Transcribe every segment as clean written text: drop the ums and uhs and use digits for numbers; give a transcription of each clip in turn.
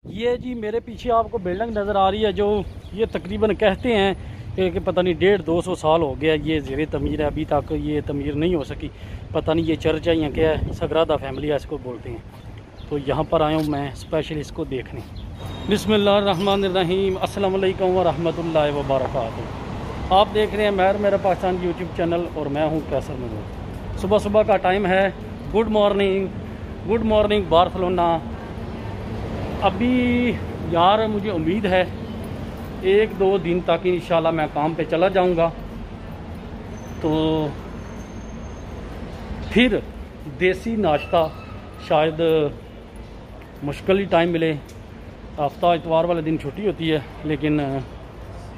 ये जी मेरे पीछे आपको बिल्डिंग नज़र आ रही है जो ये तकरीबन कहते हैं कि पता नहीं 150-200 साल हो गया ये ज़ेरे तमीर है, अभी तक ये तमीर नहीं हो सकी। पता नहीं ये चर्च है या क्या है, सगरादा फैमिली इसको बोलते हैं। तो यहाँ पर आया हूँ मैं स्पेशल इसको देखने। बिस्मिल्लाहिर्रहमानिर्रहीम, अस्सलाम वालेकुम व रहमतुल्लाहि व बरकातुहू। आप देख रहे हैं मैर मेरा पाकिस्तान यूट्यूब चैनल और मैं हूँ कैसर मजूद। सुबह सुबह का टाइम है। Good morning Barcelona. अभी यार मुझे उम्मीद है 1-2 दिन तक इंशाल्लाह मैं काम पे चला जाऊंगा, तो फिर देसी नाश्ता शायद मुश्किल ही टाइम मिले। हफ्ता इतवार वाले दिन छुट्टी होती है, लेकिन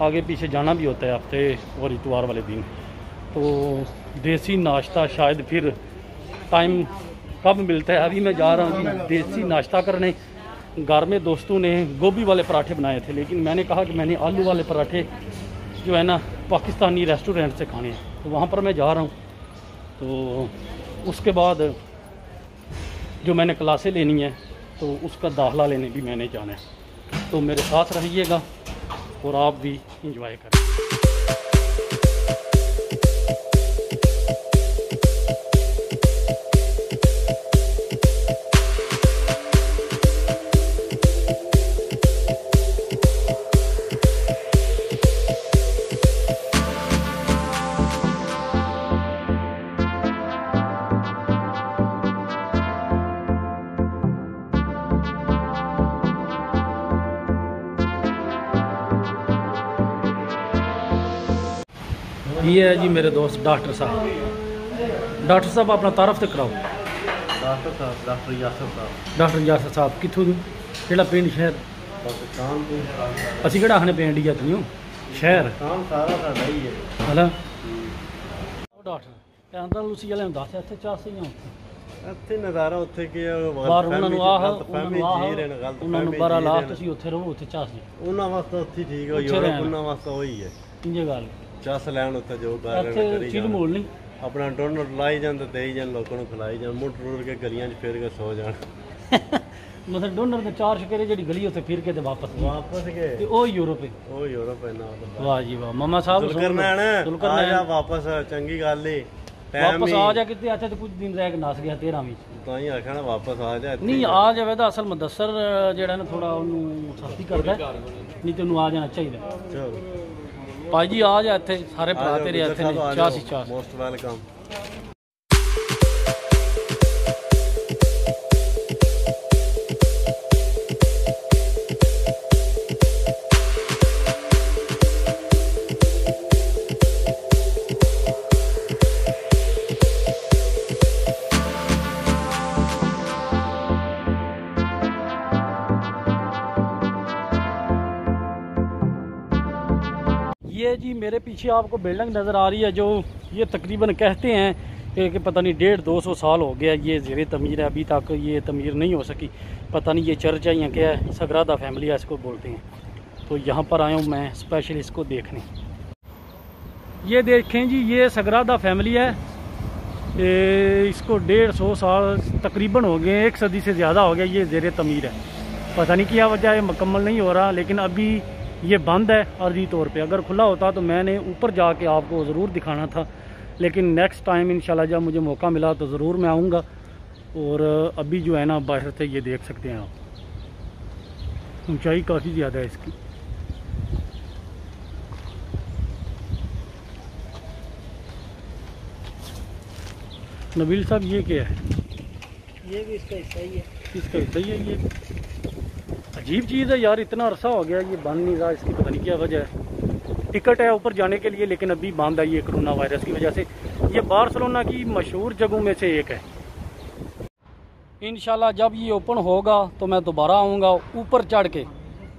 आगे पीछे जाना भी होता है हफ्ते और इतवार वाले दिन। तो देसी नाश्ता शायद फिर टाइम कब मिलता है। अभी मैं जा रहा हूँ देसी नाश्ता करने। घर में दोस्तों ने गोभी वाले पराठे बनाए थे, लेकिन मैंने कहा कि मैंने आलू वाले पराठे जो है ना पाकिस्तानी रेस्टोरेंट से खाने हैं, तो वहाँ पर मैं जा रहा हूँ। तो उसके बाद जो मैंने क्लासें लेनी है तो उसका दाखला लेने भी मैंने जाना है। तो मेरे साथ रहिएगा और आप भी इंजॉय करें। ये है जी मेरे दोस्त डॉक्टर साहब। डॉक्टर साहब अपना तारफ तो कराओ। डॉक्टर यासर साहब कितों केड़ा पिंड शहर पाकिस्तान को असी केड़ा आखने पिंड ही तनियो शहर काम सारा साडा ही है। हला डॉक्टर आंदा लूसी वाले ने दस इत्थे चाह सही ਇੱਥੇ ਨਜ਼ਾਰਾ ਉੱਥੇ ਕੀ ਬਾਹਰ ਉਹਨਾਂ ਨੂੰ ਉਹਨਾਂ ਨੂੰ ਬਾਰਾ ਲਾ ਤੁਸੀਂ ਉੱਥੇ ਰਹੋ, ਉੱਥੇ ਚਾਹ ਸੀ ਉਹਨਾਂ ਵਾਸਤੇ ਉੱਥੇ ਠੀਕ ਹੋ ਯੂਰਪ ਉਹਨਾਂ ਵਾਸਤੇ ਉਹੀ ਹੈ ਇੰਜੇ ਗੱਲ ਚਾਹ ਲੈਣ ਉੱਥੇ ਜੋ ਕਰ ਕਰੀ ਚੀਲ ਮੋੜ ਨਹੀਂ ਆਪਣਾ ਡੋਨਟ ਲਾਈ ਜਾਂਦੇ ਦੇਈ ਜਾਣ ਲੋਕਾਂ ਨੂੰ ਖਿਲਾਈ ਜਾਣ ਮੁੱਢ ਰੋੜ ਕੇ ਗਲੀਆਂ 'ਚ ਫੇਰ ਕੇ ਸੋ ਜਾਣ। ਮਤਲਬ ਡੋਨਰ ਦੇ 4 ਸ਼ਕਰੇ ਜਿਹੜੀ ਗਲੀ ਉੱਥੇ ਫਿਰ ਕੇ ਤੇ ਵਾਪਸ ਗਏ ਤੇ ਉਹ ਯੂਰਪ ਹੈ। ਉਹ ਯੂਰਪ ਹੈ ਨਾ। ਵਾਹ ਜੀ ਵਾਹ ਮਾਮਾ ਸਾਹਿਬ ਦੁਲਕਰਨੈਨ ਆ ਜਾ ਵਾਪਸ, ਚੰਗੀ ਗੱਲ ਏ वापस आ जा कितने अच्छा तो कुछ दिन रह के नस गया 13 में ਤਾਂ ਹੀ ਆਖਣਾ ਵਾਪਸ ਆ ਜਾ। नहीं आ जावे तो असल मुदस्सर जेड़ा ना थोड़ा ਉਹਨੂੰ ਸਖਤੀ ਕਰਦਾ, नहीं तो ਉਹਨੂੰ आ जाना चाहिए। ਚਲੋ ਭਾਈ ਜੀ ਆ ਜਾ ਇੱਥੇ ਸਾਰੇ ਭਰਾ ਤੇਰੇ ਇੱਥੇ ਨੇ ਚਾਹ ਸੀ ਚਾਹ। Most welcome. ये जी मेरे पीछे आपको बिल्डिंग नज़र आ रही है जो ये तकरीबन कहते हैं कि पता नहीं 150-200 साल हो गया ये ज़ेरे तमीर है, अभी तक ये तमीर नहीं हो सकी। पता नहीं ये चर्च है या क्या है, सगरादा फैमिली इसको बोलते हैं। तो यहाँ पर आया हूँ मैं स्पेशल इसको देखने। ये देखें जी ये सगरादा फैमिली है। इसको 150 साल तकरीबन हो गए, 1 सदी से ज़्यादा हो गया ये ज़ेरे तमीर है। पता नहीं क्या वजह है, मुकम्मल नहीं हो रहा, लेकिन अभी ये बंद है अर्जी तौर पे। अगर खुला होता तो मैंने ऊपर जाके आपको ज़रूर दिखाना था, लेकिन नेक्स्ट टाइम इंशाल्लाह जब मुझे मौका मिला तो ज़रूर मैं आऊँगा। और अभी जो है ना बाहर से ये देख सकते हैं आप, ऊंचाई काफ़ी ज़्यादा है इसकी। नबील साहब ये क्या है? ये भी इसका हिस्सा ही है। इसका हिस्सा ही है। ये अजीब चीज़ है यार, इतना अरसा हो गया ये बंद नहीं रहा, इसकी पता नहीं क्या वजह है। टिकट है ऊपर जाने के लिए, लेकिन अभी बंद है ये कोरोना वायरस की वजह से। ये बार्सिलोना की मशहूर जगहों में से एक है। इंशाल्लाह जब ये ओपन होगा तो मैं दोबारा आऊँगा ऊपर चढ़ के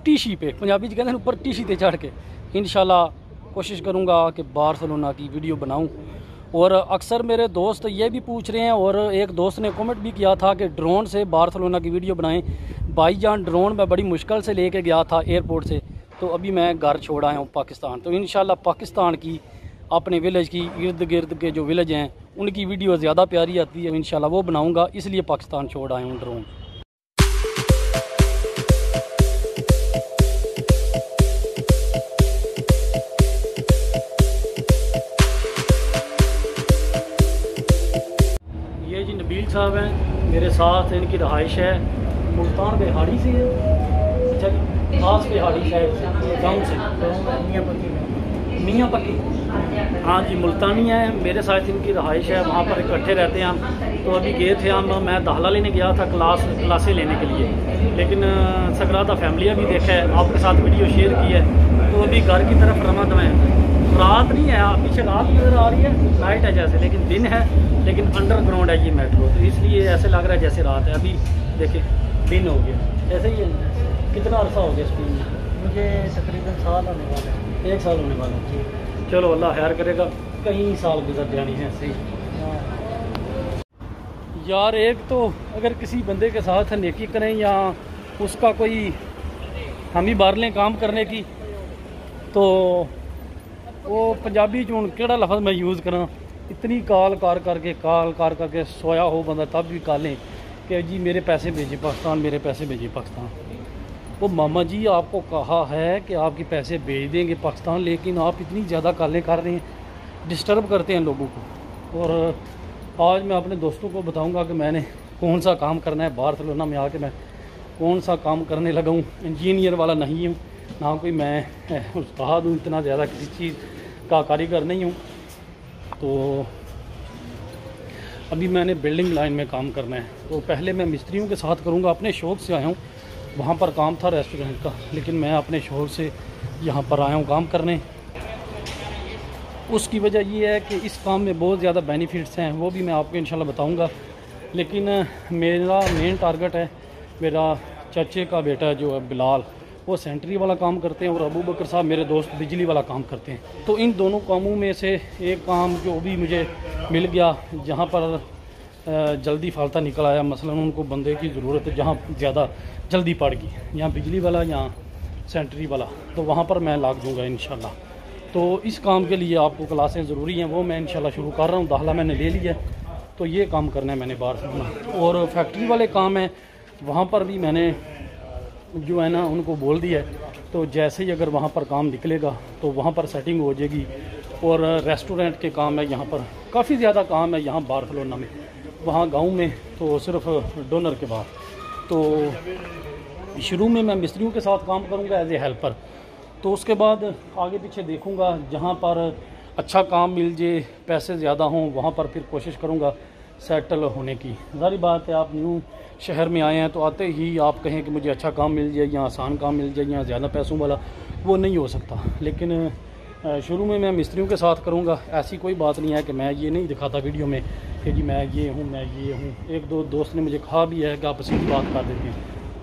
टीशी पे, पंजाबी कहते हैं ऊपर टीशी पे चढ़ के इंशाल्लाह कोशिश करूँगा कि बार्सिलोना की वीडियो बनाऊँ। और अक्सर मेरे दोस्त ये भी पूछ रहे हैं, और एक दोस्त ने कमेंट भी किया था कि ड्रोन से बार्सिलोना की वीडियो बनाएं। भाईजान ड्रोन मैं बड़ी मुश्किल से लेके गया था एयरपोर्ट से, तो अभी मैं घर छोड़ आया हूँ पाकिस्तान। तो इंशाल्लाह पाकिस्तान की अपने विलेज की इर्द गिर्द के जो विलेज हैं उनकी वीडियो ज़्यादा प्यारी आती है, इंशाल्लाह वो बनाऊँगा, इसलिए पाकिस्तान छोड़ आया हूँ ड्रोन। साथ इनकी रहाइश है मुल्तान बिहाड़ी से है। अच्छा जी, खास बिहाड़ी शहर से, गाँव से मियाँ पक्की। हाँ जी, मुल्तानी है। मेरे साथ इनकी रहाइश है, वहाँ पर इकट्ठे रहते हैं हम। तो अभी गए थे हम, मैं दाखिला लेने गया था क्लासें लेने के लिए, लेकिन सकराता फैमिलियाँ भी देखा है, आपके साथ वीडियो शेयर की है। तो अभी घर की तरफ रवाना है। रात नहीं है, आप पीछे रात नज़र आ रही है, नाइट है जैसे, लेकिन दिन है, लेकिन अंडरग्राउंड है ये मेट्रो, तो इसलिए ऐसे लग रहा है जैसे रात है। अभी देखिए दिन हो गया, ऐसे ही है। कितना अरसा हो गया स्कूल में? मुझे तकरीबन साल होने वाला है। 1 साल होने वाला है। चलो अल्लाह खैर करेगा, कई साल गुजर जानी है ऐसे ही। यार एक तो अगर किसी बंदे के साथ नेकी करें या उसका कोई हम ही बार लें काम करने की, तो वो पंजाबी चून केड़ा लफ्ज़ मैं यूज़ करा, इतनी काल करके सोया हो बंदा तब भी कालें कि जी मेरे पैसे भेजे पाकिस्तान, मेरे पैसे भेजे पाकिस्तान। वो मामा जी आपको कहा है कि आपके पैसे भेज देंगे पाकिस्तान, लेकिन आप इतनी ज़्यादा कालें कर रहे हैं, डिस्टर्ब करते हैं लोगों को। और आज मैं अपने दोस्तों को बताऊंगा कि मैंने कौन सा काम करना है। बार्सिलोना में आके मैं कौन सा काम करने लगा हूँ। इंजीनियर वाला नहीं हूँ, ना कोई मैं उस्ताद हूँ, इतना ज़्यादा किसी चीज़ का कारीगर नहीं हूँ। तो अभी मैंने बिल्डिंग लाइन में काम करना है, तो पहले मैं मिस्त्रियों के साथ करूँगा। अपने शौक़ से आया हूँ, वहाँ पर काम था रेस्टोरेंट का, लेकिन मैं अपने शौक़ से यहाँ पर आया हूँ काम करने। उसकी वजह ये है कि इस काम में बहुत ज़्यादा बेनिफिट्स हैं, वो भी मैं आपको इंशाल्लाह बताऊँगा। लेकिन मेरा मेन टारगेट है, मेरा चाचे का बेटा जो है बिलाल, वो सेंट्री वाला काम करते हैं, और अबू बकर साहब मेरे दोस्त बिजली वाला काम करते हैं। तो इन दोनों कामों में से एक काम जो भी मुझे मिल गया, जहाँ पर जल्दी फालता निकल आया, मसलन उनको बंदे की ज़रूरत है जहाँ ज़्यादा जल्दी पड़ गई, यहाँ बिजली वाला या सेंट्री वाला, तो वहाँ पर मैं लाग दूँगा इंशाल्लाह। तो इस काम के लिए आपको क्लासें ज़रूरी हैं, वो मैं इंशाल्लाह शुरू कर रहा हूँ। दाखिला मैंने ले लिया, तो ये काम करना है मैंने बार्सिलोना। और फैक्ट्री वाले काम हैं, वहाँ पर भी मैंने जो है ना उनको बोल दिया है, तो जैसे ही अगर वहाँ पर काम निकलेगा तो वहाँ पर सेटिंग हो जाएगी। और रेस्टोरेंट के काम है, यहाँ पर काफ़ी ज़्यादा काम है यहाँ बार्सिलोना में। वहाँ गांव में तो सिर्फ डोनर के बाद। तो शुरू में मैं मिस्त्रियों के साथ काम करूँगा एज ए हेल्पर, तो उसके बाद आगे पीछे देखूँगा, जहाँ पर अच्छा काम मिल जाए, पैसे ज़्यादा हों, वहाँ पर फिर कोशिश करूँगा सेटल होने की। ज़ाहिर बात है, आप न्यू शहर में आए हैं तो आते ही आप कहें कि मुझे अच्छा काम मिल जाए या आसान काम मिल जाए या ज़्यादा पैसों वाला, वो नहीं हो सकता। लेकिन शुरू में मैं मिस्त्रियों के साथ करूँगा। ऐसी कोई बात नहीं है कि मैं ये नहीं दिखाता वीडियो में कि जी मैं ये हूँ, मैं ये हूँ। एक दो दोस्त ने मुझे कहा भी है कि आप सीधी बात कर देते हैं,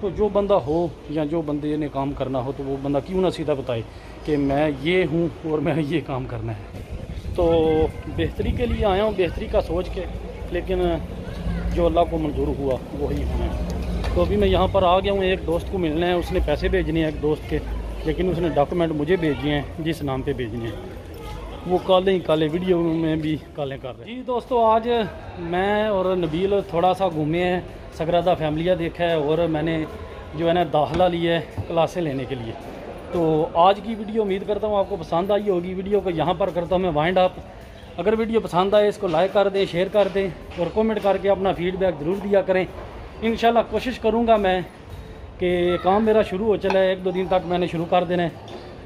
तो जो बंदा हो या जो बंदे ने काम करना हो, तो वो बंदा क्यों ना सीधा बताए कि मैं ये हूँ और मैं ये काम करना है। तो बेहतरी के लिए आया हूँ, बेहतरी का सोच के, लेकिन जो अल्लाह को मंजूर हुआ वही होना है। तो अभी मैं यहाँ पर आ गया हूँ, एक दोस्त को मिलना है, उसने पैसे भेजने हैं एक दोस्त के, लेकिन उसने डॉक्यूमेंट मुझे भेजे हैं जिस नाम पे भेजने हैं, वो काले ही काले, वीडियो में भी काले कर रहे हैं। जी दोस्तों, आज मैं और नबील थोड़ा सा घूमे हैं, सकराता फैमिलियाँ देखा है, और मैंने जो है ना दाखिला लिया है क्लासें लेने के लिए। तो आज की वीडियो उम्मीद करता हूँ आपको पसंद आई होगी। वीडियो को यहाँ पर करता हूँ मैं वाइंड अप। अगर वीडियो पसंद आए इसको लाइक कर दें, शेयर कर दें, और कमेंट करके अपना फीडबैक ज़रूर दिया करें। इंशाल्लाह कोशिश करूँगा मैं कि काम मेरा शुरू हो चला है, 1-2 दिन तक मैंने शुरू कर देना है,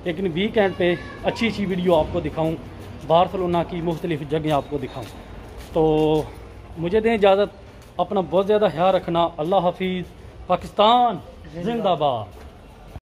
लेकिन वीकेंड पे अच्छी वीडियो आपको दिखाऊँ, बार्सिलोना की मुख्तलिफ जगह आपको दिखाऊँ। तो मुझे दें इजाज़त, अपना बहुत ज़्यादा ख्याल रखना। अल्लाह हाफिज़। पाकिस्तान जिंदाबाद।